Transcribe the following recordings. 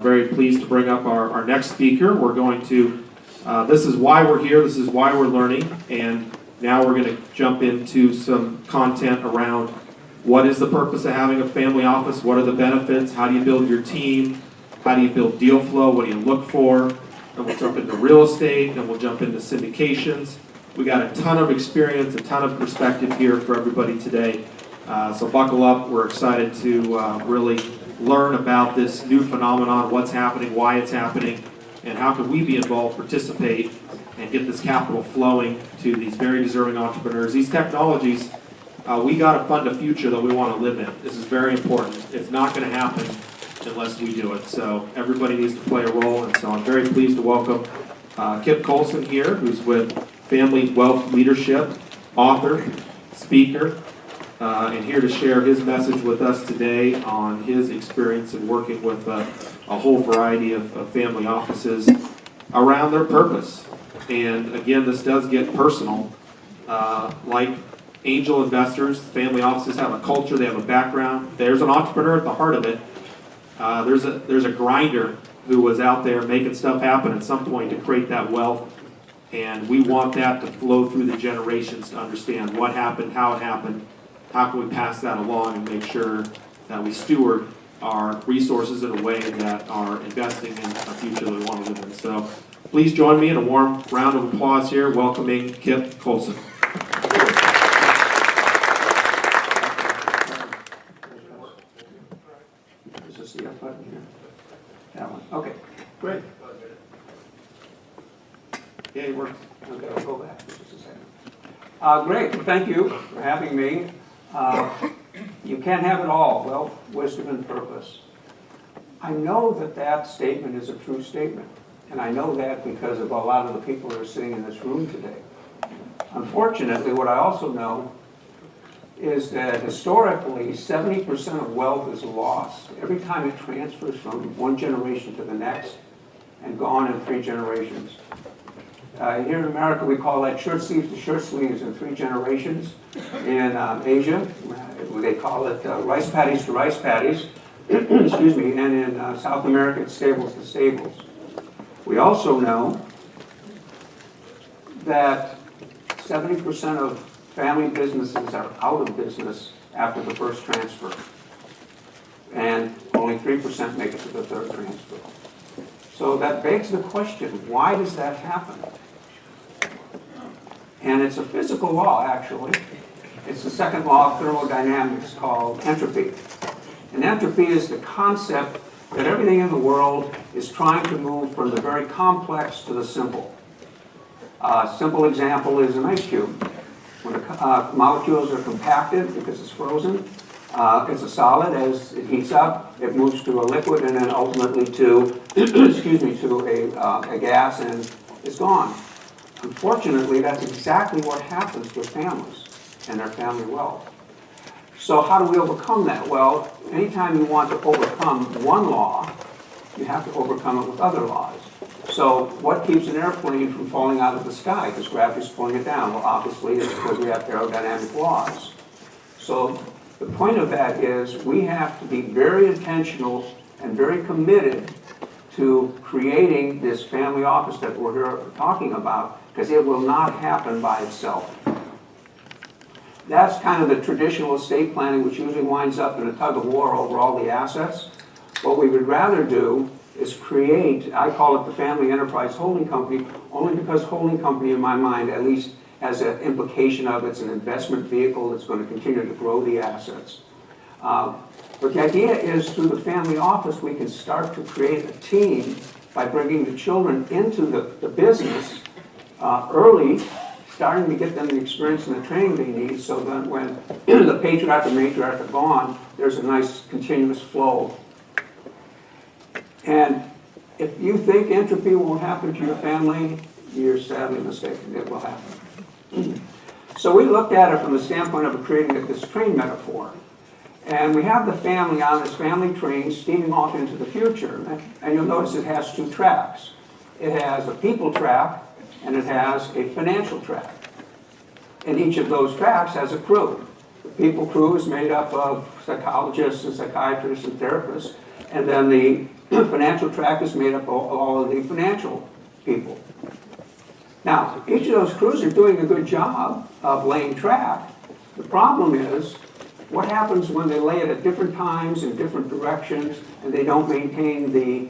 Very pleased to bring up our next speaker. We're going to, this is why we're here, this is why we're learning, and now we're going to jump into some content around what is the purpose of having a family office, what are the benefits, how do you build your team, how do you build deal flow, what do you look for, and we'll jump into real estate, and we'll jump into syndications. We got a ton of experience, a ton of perspective here for everybody today. So buckle up, we're excited to really learn about this new phenomenon, what's happening, why it's happening, and how can we be involved, participate, and get this capital flowing to these very deserving entrepreneurs. These technologies, we got to fund a future that we want to live in. This is very important. It's not going to happen unless we do it. So everybody needs to play a role, and so I'm very pleased to welcome Kip Kolson here, who's with Family Wealth Leadership, author, speaker, and here to share his message with us today on his experience in working with a whole variety of family offices around their purpose. And again, this does get personal. Like angel investors, family offices have a culture, they have a background. There's an entrepreneur at the heart of it. There's a grinder who was out there making stuff happen at some point to create that wealth. And we want that to flow through the generations to understand what happened, how it happened, how can we pass that along and make sure that we steward our resources in a way that are investing in a future that we want to live in. So please join me in a warm round of applause here, welcoming Kip Kolson. Is this the up button here? That one. Okay, great. Yeah, it works. Okay, I'll go back just a second. Great, thank you for having me. You can't have it all, wealth, wisdom, and purpose. I know that that statement is a true statement, and I know that because of a lot of the people that are sitting in this room today. Unfortunately, what I also know is that historically, 70% of wealth is lost every time it transfers from one generation to the next and gone in 3 generations. Here in America, we call that shirt sleeves to shirt sleeves in 3 generations. In Asia, they call it rice paddies to rice paddies. Excuse me. And in South America, it's stables to stables. We also know that 70% of family businesses are out of business after the first transfer. And only 3% make it to the 3rd transfer. So that begs the question, why does that happen? And it's a physical law, actually. It's the 2nd law of thermodynamics called entropy. And entropy is the concept that everything in the world is trying to move from the very complex to the simple. A simple example is an ice cube. When the molecules are compacted because it's frozen, it's a solid. As it heats up, it moves to a liquid and then ultimately to, excuse me, to a gas, and it's gone. Unfortunately, that's exactly what happens with families and their family wealth. So how do we overcome that? Well, anytime you want to overcome one law, you have to overcome it with other laws. So what keeps an airplane from falling out of the sky? Because gravity's pulling it down. Well, obviously, it's because we have aerodynamic laws. So the point of that is we have to be very intentional and very committed to creating this family office that we're here talking about, because it will not happen by itself. That's kind of the traditional estate planning, which usually winds up in a tug of war over all the assets. What we would rather do is create, I call it the Family Enterprise Holding Company, only because holding company in my mind at least has an implication of it's an investment vehicle that's going to continue to grow the assets. But the idea is through the family office we can start to create a team by bringing the children into the business early, starting to get them the experience and the training they need, so that when the patriarch and matriarch are gone, there's a nice continuous flow. And if you think entropy won't happen to your family, you're sadly mistaken. It will happen. So we looked at it from the standpoint of creating this train metaphor. And we have the family on this family train steaming off into the future. And you'll notice it has 2 tracks. It has a people track and it has a financial track. And each of those tracks has a crew. The people crew is made up of psychologists and psychiatrists and therapists. And then the financial track is made up of all of the financial people. Now, each of those crews are doing a good job of laying track. The problem is, what happens when they lay it at different times in different directions and they don't maintain the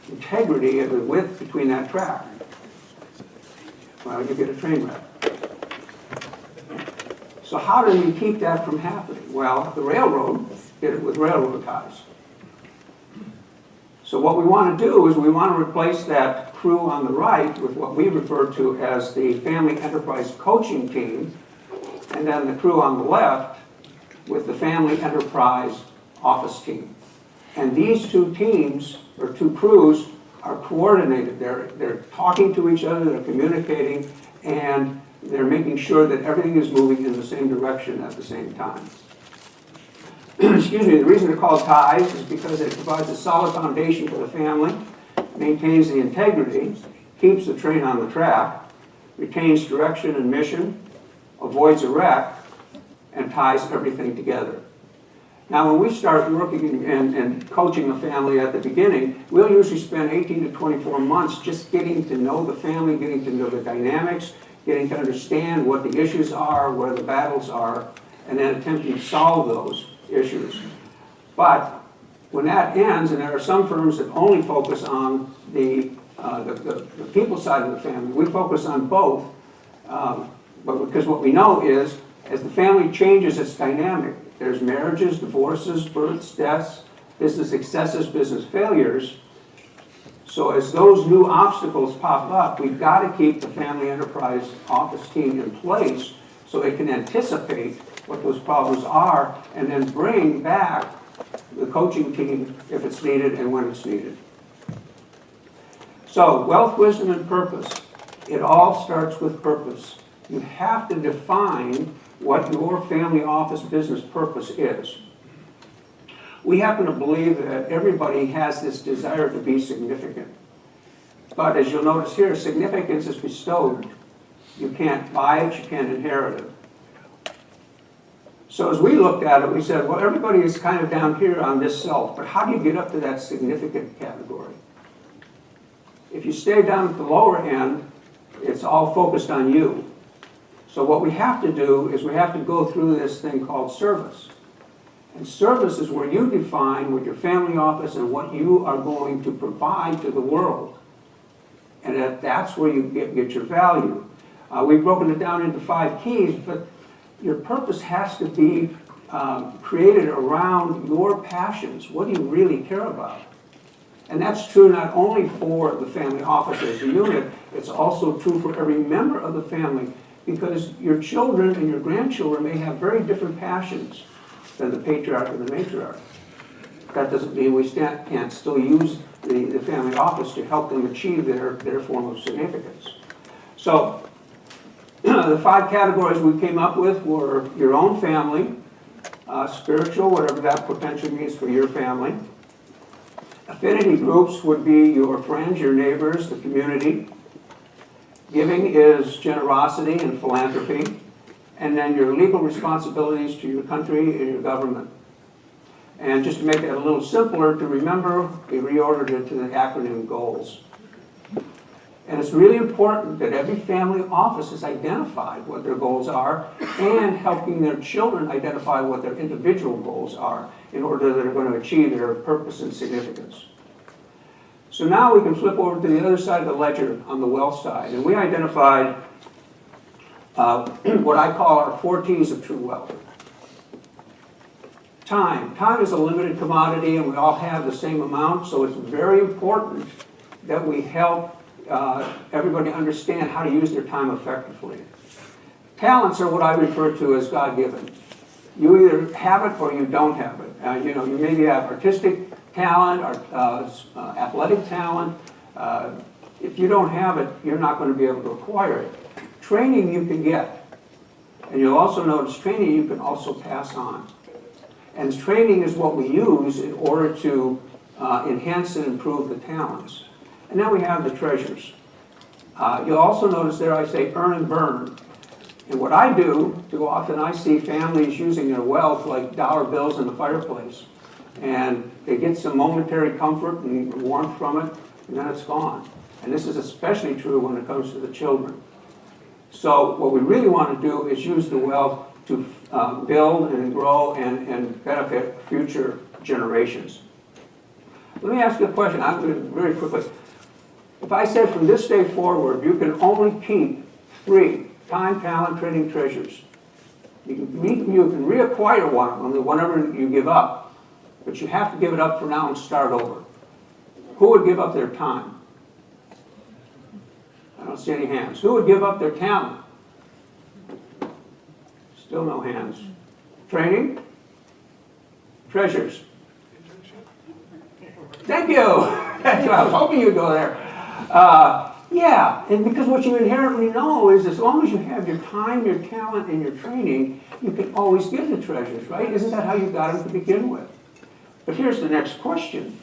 integrity of the width between that track? Well, you get a train wreck. So how do we keep that from happening? Well, the railroad did it with railroad ties. So what we want to do is we want to replace that crew on the right with what we refer to as the Family Enterprise Coaching Team, and then the crew on the left with the Family Enterprise Office Team. And these two teams, or two crews, are coordinated. They're talking to each other, they're communicating, and they're making sure that everything is moving in the same direction at the same time. Excuse me, the reason they're called ties is because it provides a solid foundation for the family, maintains the integrity, keeps the train on the track, retains direction and mission, avoids a wreck, and ties everything together. Now, when we start working and coaching a family at the beginning, we'll usually spend 18 to 24 months just getting to know the family, getting to know the dynamics, getting to understand what the issues are, where the battles are, and then attempting to solve those issues. But when that ends, and there are some firms that only focus on the people side of the family, we focus on both, but because what we know is, as the family changes, it's dynamic. There's marriages, divorces, births, deaths, business successes, business failures. So as those new obstacles pop up, we've got to keep the Family Enterprise Office team in place so they can anticipate what those problems are and then bring back the coaching team if it's needed and when it's needed. So wealth, wisdom, and purpose. It all starts with purpose. You have to define what your family office business purpose is. We happen to believe that everybody has this desire to be significant. But as you'll notice here, significance is bestowed. You can't buy it, you can't inherit it. So as we looked at it, we said, well, everybody is kind of down here on this self, but how do you get up to that significant category? If you stay down at the lower end, it's all focused on you. So what we have to do is we have to go through this thing called service. And service is where you define what your family office and what you are going to provide to the world. And that's where you get your value. We've broken it down into 5 keys, but your purpose has to be created around your passions. What do you really care about? And that's true not only for the family office as a unit, it's also true for every member of the family, because your children and your grandchildren may have very different passions than the patriarch and the matriarch. That doesn't mean we can't still use the family office to help them achieve their form of significance. So the 5 categories we came up with were your own family, spiritual, whatever that potential means for your family. Affinity groups would be your friends, your neighbors, the community. Giving is generosity and philanthropy. And then your legal responsibilities to your country and your government. And just to make it a little simpler to remember, we reordered it to the acronym GOALS. And it's really important that every family office has identified what their goals are and helping their children identify what their individual goals are in order that they're going to achieve their purpose and significance. So now we can flip over to the other side of the ledger on the wealth side. And we identified what I call our 4 T's of true wealth. Time. Time is a limited commodity and we all have the same amount, so it's very important that we help everybody understand how to use their time effectively. Talents are what I refer to as God-given. You either have it or you don't have it. You maybe have artistic talent or athletic talent. If you don't have it, you're not going to be able to acquire it. Training you can get. And you'll also notice training you can also pass on. And training is what we use in order to enhance and improve the talents. And then we have the treasures. You'll also notice there I say earn and burn. And what I do, too often I see families using their wealth like dollar bills in the fireplace. and they get some momentary comfort and warmth from it, and then it's gone. And this is especially true when it comes to the children. So what we really want to do is use the wealth to build and grow and benefit future generations. Let me ask you a question, I'm going to very quickly. If I said from this day forward, you can only keep 3 time, talent, training treasures. You can reacquire one of them whenever you give up, but you have to give it up for now and start over. Who would give up their time? I don't see any hands. Who would give up their talent? Still no hands. Training? Treasures? Thank you. I was hoping you'd go there. Yeah, and because what you inherently know is as long as you have your time, your talent, and your training, you can always get the treasures, right? Isn't that how you got them to begin with? But here's the next question.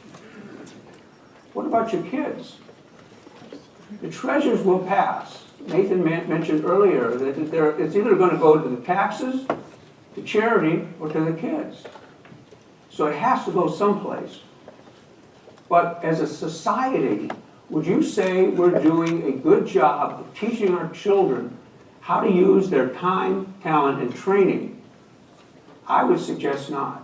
What about your kids? The treasures will pass. Nathan mentioned earlier that it's either going to go to the taxes, to charity, or to the kids. So it has to go someplace. But as a society, would you say we're doing a good job of teaching our children how to use their time, talent, and training? I would suggest not.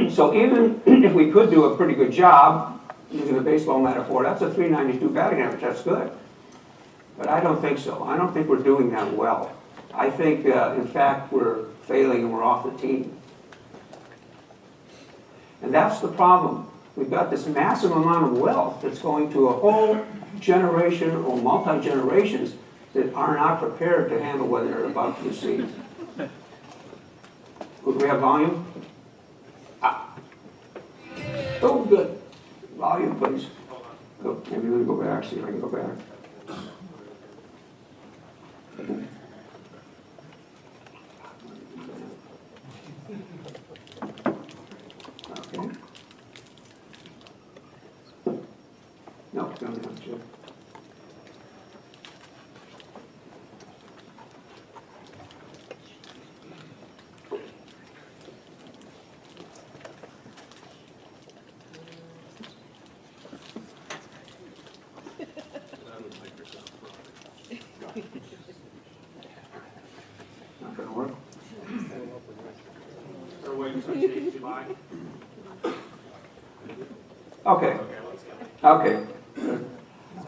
So even if we could do a pretty good job, using a baseball metaphor, that's a .392 batting average, that's good. But I don't think so. I don't think we're doing that well. I think, in fact, we're failing and we're off the team. And that's the problem. We've got this massive amount of wealth that's going to a whole generation or multi-generations that are not prepared to handle what they're about to receive. Would we have volume? Oh, good. Volume, please. Oh, maybe we go back, see if I can go back. Okay. No, don't have to. Not gonna work. Or wait until July. Okay. Okay.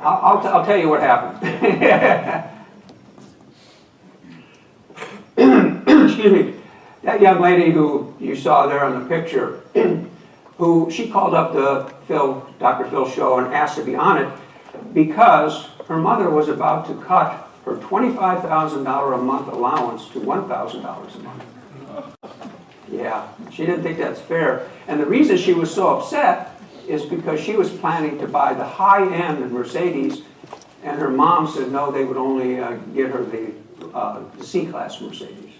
I'll tell you what happened. Excuse me. That young lady who you saw there on the picture, who she called up the Dr. Phil show and asked to be on it because her mother was about to cut her $25,000 a month allowance to $1,000 a month. Yeah, she didn't think that's fair. And the reason she was so upset is because she was planning to buy the high-end Mercedes, and her mom said no, they would only get her the C-Class Mercedes.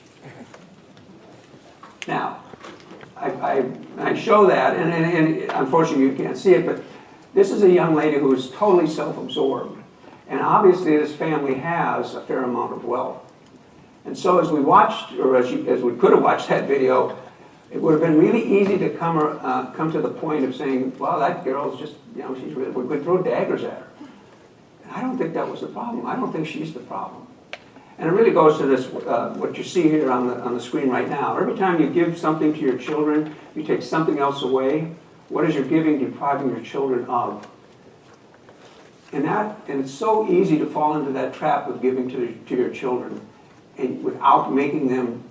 Now, I show that, and unfortunately you can't see it, but this is a young lady who is totally self-absorbed. And obviously this family has a fair amount of wealth. And so as we watched, or as we could have watched that video, it would have been really easy to come to the point of saying, well, that girl's just, she's really, we could throw daggers at her. And I don't think that was the problem. I don't think she's the problem. And it really goes to this, what you see here on the screen right now. Every time you give something to your children, you take something else away. What is your giving depriving your children of? And it's so easy to fall into that trap of giving to your children and without making them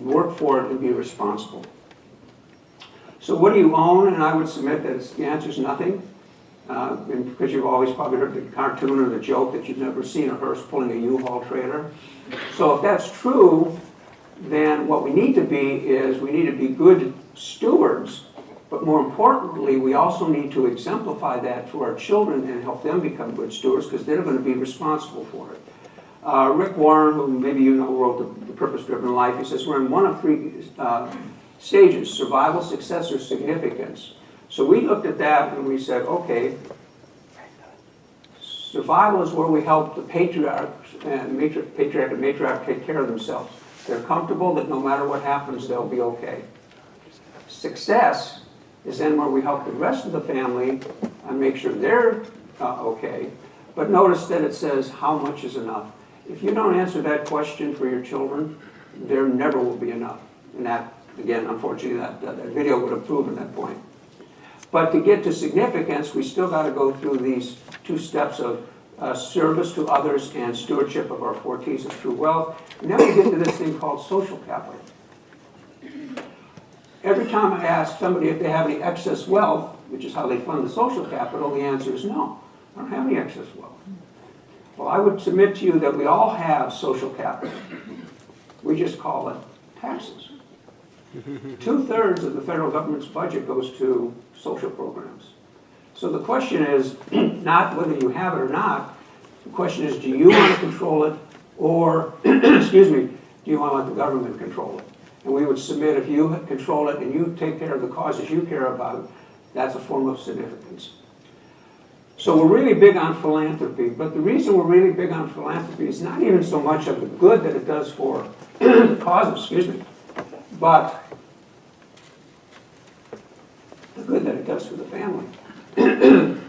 work for it and be responsible. So what do you own? And I would submit that the answer is nothing. Because you've always probably heard the cartoon or the joke that you've never seen a hearse pulling a U-Haul trailer. So if that's true, then what we need to be is we need to be good stewards. But more importantly, we also need to exemplify that to our children and help them become good stewards because they're going to be responsible for it. Rick Warren, who maybe you know wrote The Purpose-Driven Life, he says we're in one of 3 stages: survival, success, or significance. So we looked at that and we said, okay, survival is where we help the patriarch and matriarch take care of themselves. They're comfortable that no matter what happens, they'll be okay. Success is then where we help the rest of the family and make sure they're okay. But notice that it says, how much is enough? If you don't answer that question for your children, there never will be enough. And that, again, unfortunately, that video would have proven that point. But to get to significance, we still got to go through these 2 steps of service to others and stewardship of our 4 T's of true wealth. And then we get to this thing called social capital. Every time I ask somebody if they have any excess wealth, which is how they fund the social capital, the answer is no. I don't have any excess wealth. Well, I would submit to you that we all have social capital. We just call it taxes. 2/3 of the federal government's budget goes to social programs. So the question is not whether you have it or not. The question is, do you want to control it, or, excuse me, do you want to let the government control it? And we would submit, if you control it and you take care of the causes you care about, that's a form of significance. So we're really big on philanthropy, but the reason we're really big on philanthropy is not even so much of the good that it does for the causes, excuse me, but the good that it does for the family. And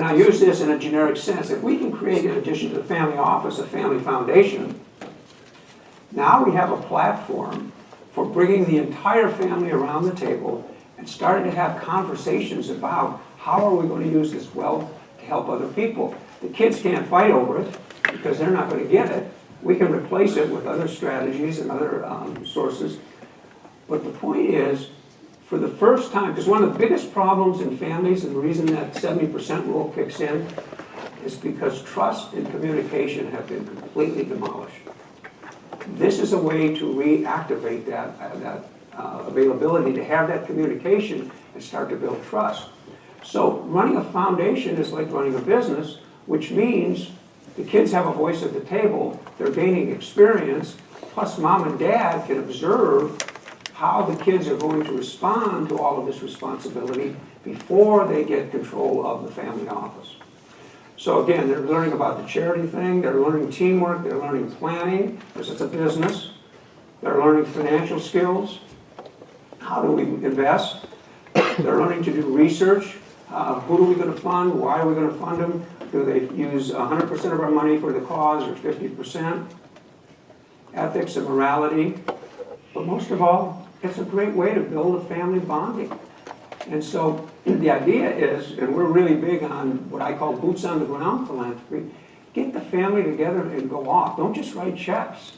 I use this in a generic sense. If we can create, in addition to the family office, a family foundation, now we have a platform for bringing the entire family around the table and starting to have conversations about how are we going to use this wealth to help other people. The kids can't fight over it because they're not going to get it. We can replace it with other strategies and other sources. But the point is, for the first time, because one of the biggest problems in families, and the reason that 70% rule kicks in, is because trust and communication have been completely demolished. This is a way to reactivate that availability, to have that communication and start to build trust. So running a foundation is like running a business, which means the kids have a voice at the table, they're gaining experience, plus mom and dad can observe how the kids are going to respond to all of this responsibility before they get control of the family office. So again, they're learning about the charity thing, they're learning teamwork, they're learning planning, because it's a business. They're learning financial skills. How do we invest? They're learning to do research. Who are we going to fund? Why are we going to fund them? Do they use 100% of our money for the cause or 50%? Ethics and morality. But most of all, it's a great way to build a family bonding. And so the idea is, and we're really big on what I call boots on the ground philanthropy, get the family together and go off. Don't just write checks.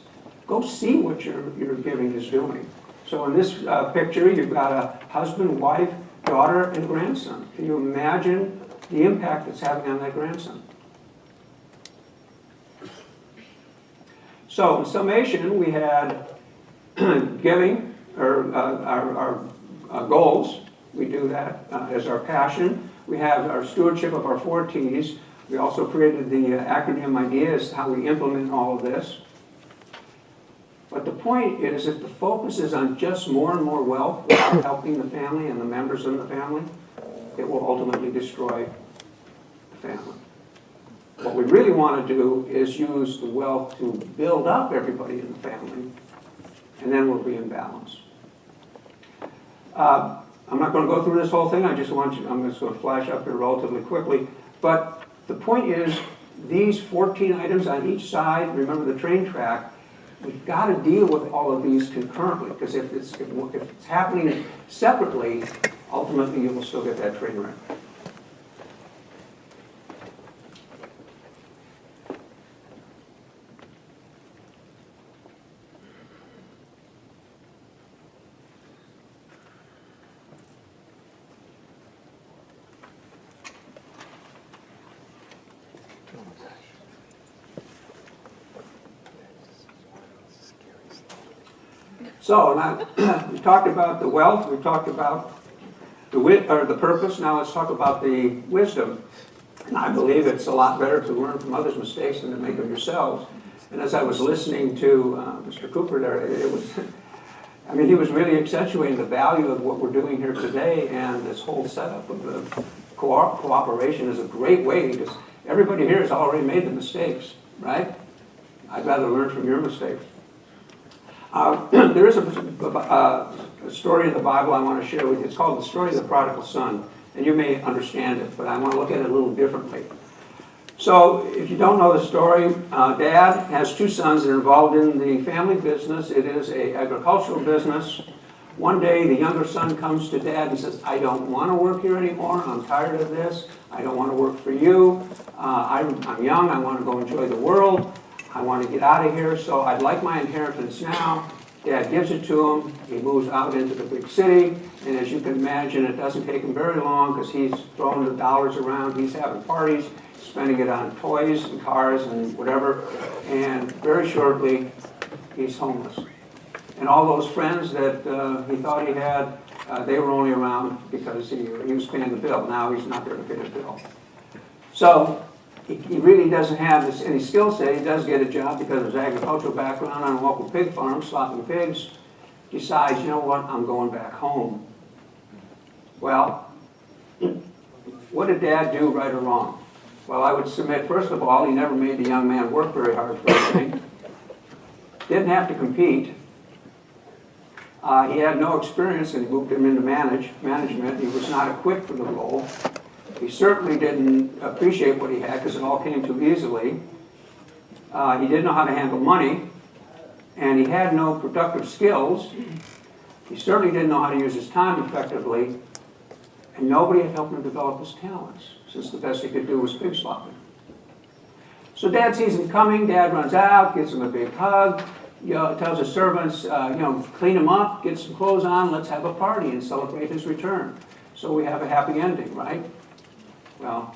Go see what your giving is doing. So in this picture, you've got a husband, wife, daughter, and grandson. Can you imagine the impact it's having on that grandson? So in summation, we had giving, or our goals. We do that as our passion. We have our stewardship of our 4 T's. We also created the acronym ideas, how we implement all of this. But the point is, if the focus is on just more and more wealth without helping the family and the members of the family, it will ultimately destroy the family. What we really want to do is use the wealth to build up everybody in the family, and then we'll be in balance. I'm not going to go through this whole thing. I'm just going to flash up here relatively quickly. But the point is, these 14 items on each side, remember the train track, we've got to deal with all of these concurrently, because if it's happening separately, ultimately you will still get that train wreck. So we talked about the wealth, we talked about the purpose. Now let's talk about the wisdom. And I believe it's a lot better to learn from others' mistakes than to make them yourselves. And as I was listening to Mr. Cooper there, he was really accentuating the value of what we're doing here today, and this whole setup of the cooperation is a great way, because everybody here has already made the mistakes, right? I'd rather learn from your mistakes. There is a a story in the Bible I want to share with you. It's called the story of the prodigal son. And you may understand it, but I want to look at it a little differently. So, if you don't know the story, Dad has two sons that are involved in the family business. It is an agricultural business. One day, the younger son comes to Dad and says, I don't want to work here anymore. I'm tired of this. I don't want to work for you. I'm young. I want to go enjoy the world. I want to get out of here, so I'd like my inheritance now. Dad gives it to him. He moves out into the big city, and as you can imagine, it doesn't take him very long because he's throwing the dollars around. He's having parties, spending it on toys and cars and whatever, and very shortly, he's homeless. And all those friends that he thought he had, they were only around because he was paying the bill. Now he's not there to pay the bill. So he really doesn't have any skill set. He does get a job because of his agricultural background on a local pig farm, slopping pigs. Decides, you know what, I'm going back home. Well, what did Dad do right or wrong? Well, I would submit, first of all, he never made the young man work very hard for anything. Didn't have to compete. He had no experience, and he moved him into management. He was not equipped for the role. He certainly didn't appreciate what he had because it all came too easily. He didn't know how to handle money, and he had no productive skills. He certainly didn't know how to use his time effectively, and nobody had helped him develop his talents, since the best he could do was pig slopping. So Dad sees him coming. Dad runs out, gives him a big hug, tells his servants, clean him up, get some clothes on, let's have a party and celebrate his return. So we have a happy ending, right? Well,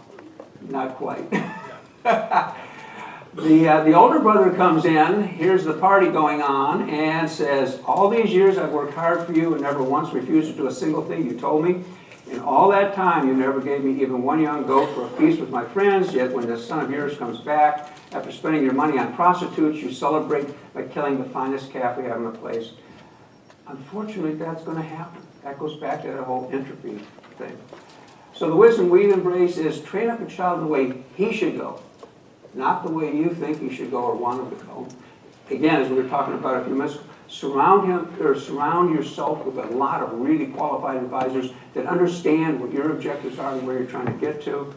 not quite. The older brother comes in, hears the party going on, and says, all these years I've worked hard for you and never once refused to do a single thing you told me. In all that time, you never gave me even one young goat for a feast with my friends, yet when this son of yours comes back, after spending your money on prostitutes, you celebrate by killing the finest calf we have in the place. Unfortunately, that's going to happen. That goes back to that whole entropy thing. So the wisdom we embrace is train up a child the way he should go, not the way you think he should go or want him to go. Again, as we were talking about a few minutes, surround yourself with a lot of really qualified advisors that understand what your objectives are and where you're trying to get to,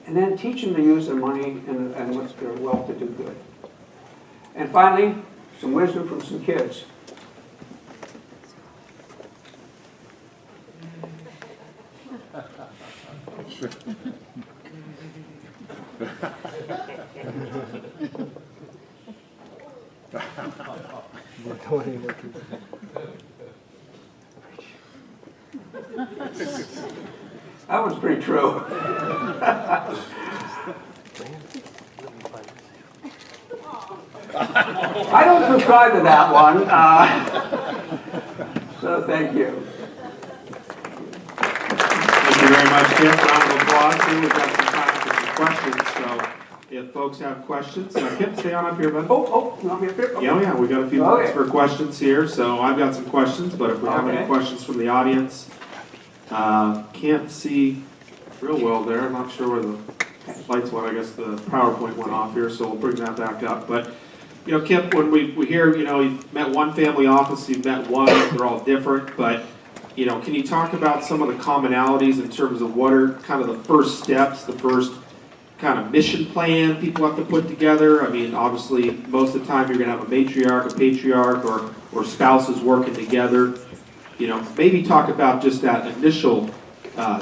and then teach them to use their money and what's their wealth to do good. And finally, some wisdom from some kids. That one's pretty true. I don't subscribe to that one, so thank you. Thank you very much, Kip. Round of applause here. We've got some time for some questions, so if folks have questions, Kip, stay on up here, bud. Oh, you want me up here? Okay. Yeah, we got a few minutes for questions here, so I've got some questions, but if we have any questions from the audience, can't see real well there. I'm not sure where the lights went. I guess the PowerPoint went off here, so we'll bring that back up. But, Kip, when we hear, you've met one family office, you've met one, they're all different, but, can you talk about some of the commonalities in terms of what are kind of the first steps, the first kind of mission plan people have to put together? I mean, obviously, most of the time you're going to have a matriarch, a patriarch, or spouses working together. Maybe talk about just that initial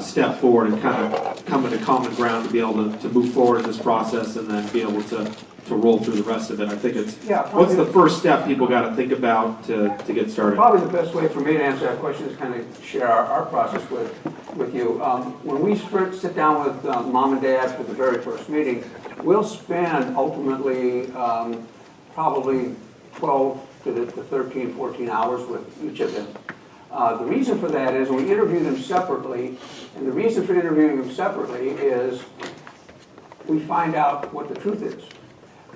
step forward and kind of come to common ground to be able to move forward in this process and then be able to roll through the rest of it. I think it's, what's the first step people got to think about to get started? Probably the best way for me to answer that question is kind of share our process with you. When we first sit down with mom and dad for the very first meeting, we'll spend ultimately probably 12 to 13, 14 hours with each of them. The reason for that is we interview them separately, and the reason for interviewing them separately is we find out what the truth is.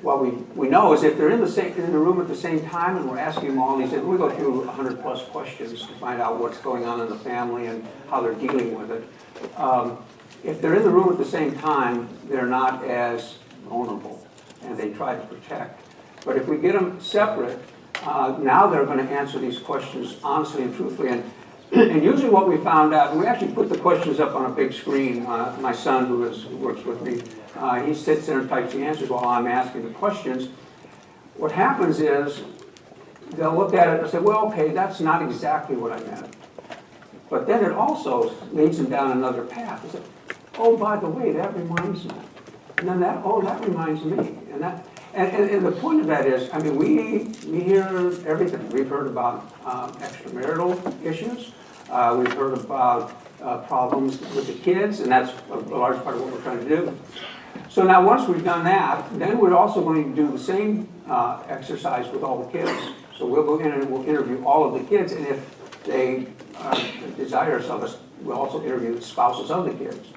What we know is if they're in the room at the same time and we're asking them all these, we go through 100 plus questions to find out what's going on in the family and how they're dealing with it. If they're in the room at the same time, they're not as vulnerable and they try to protect. But if we get them separate, now they're going to answer these questions honestly and truthfully. And usually what we found out, and we actually put the questions up on a big screen. My son, who works with me, he sits there and types the answers while I'm asking the questions. What happens is they'll look at it and say, well, okay, that's not exactly what I meant. But then it also leads them down another path. They say, oh, by the way, that reminds me. And then that reminds me. And the point of that is, I mean, we hear everything. We've heard about extramarital issues. We've heard about problems with the kids, and that's a large part of what we're trying to do. So now once we've done that, then we're also going to do the same exercise with all the kids. So we'll go in and we'll interview all of the kids, and if they desire of us, we'll also interview the spouses of the kids.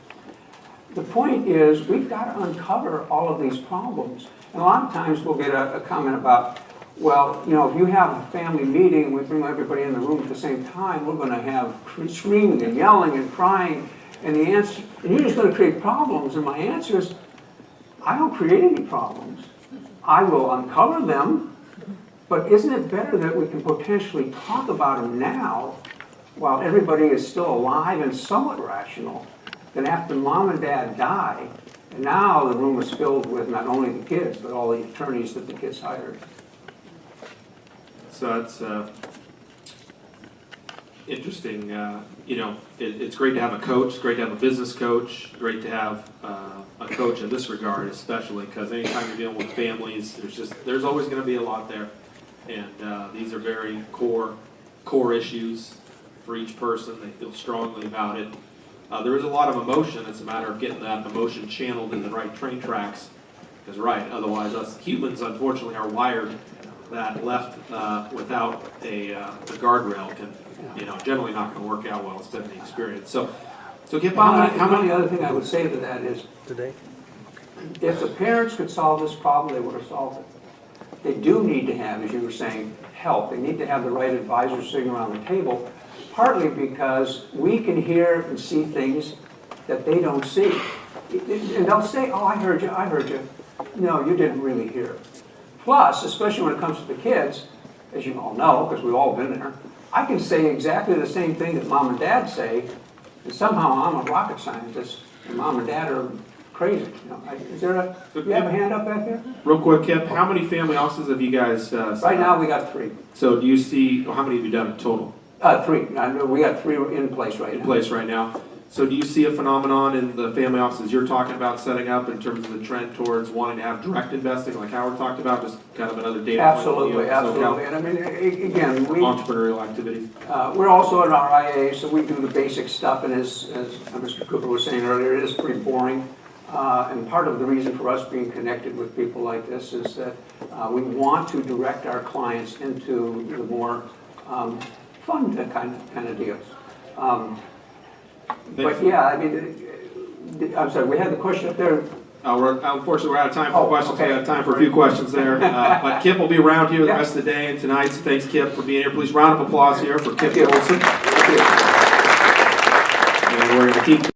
The point is, we've got to uncover all of these problems. And a lot of times we'll get a comment about, well, you know, if you have a family meeting and we bring everybody in the room at the same time, we're going to have screaming and yelling and crying, and you're just going to create problems. And my answer is, I don't create any problems. I will uncover them, but isn't it better that we can potentially talk about them now while everybody is still alive and somewhat rational than after mom and dad die, and now the room is filled with not only the kids, but all the attorneys that the kids hired. So that's interesting. You know, it's great to have a coach. It's great to have a business coach. Great to have a coach in this regard, especially because anytime you're dealing with families, there's always going to be a lot there, and these are very core issues for each person. They feel strongly about it. There is a lot of emotion. It's a matter of getting that emotion channeled in the right train tracks. Because otherwise us humans, unfortunately, are wired that left without a guardrail can, generally not going to work out well. It's been the experience. So Kip, How many other thing I would say to that is, if the parents could solve this problem, they would have solved it. They do need to have, as you were saying, help. They need to have the right advisors sitting around the table. Partly because we can hear and see things that they don't see. And they'll say, oh, I heard you. No, you didn't really hear. Plus, especially when it comes to the kids, as you all know, because we've all been there, I can say exactly the same thing that mom and dad say, and somehow I'm a rocket scientist, and mom and dad are crazy. You have a hand up back there? Real quick, Kip, how many family offices have you guys Right now we got 3. So do you see, how many have you done in total? 3. We got 3 in place right now. So do you see a phenomenon in the family offices you're talking about setting up in terms of the trend towards wanting to have direct investing, like Howard talked about, just kind of another data point? Absolutely. And I mean, again, entrepreneurial activities. We're also an RIA, so we do the basic stuff, and as Mr. Cooper was saying earlier, it is pretty boring. And part of the reason for us being connected with people like this is that we want to direct our clients into the more fun kind of deals. But yeah, I mean, I'm sorry, we had the question up there. Unfortunately, we're out of time for questions. Okay. We have time for a few questions there. But Kip will be around here the rest of the day and tonight. So thanks, Kip, for being here. Please round of applause here for Kip Kolson. Thank you. And we're going to keep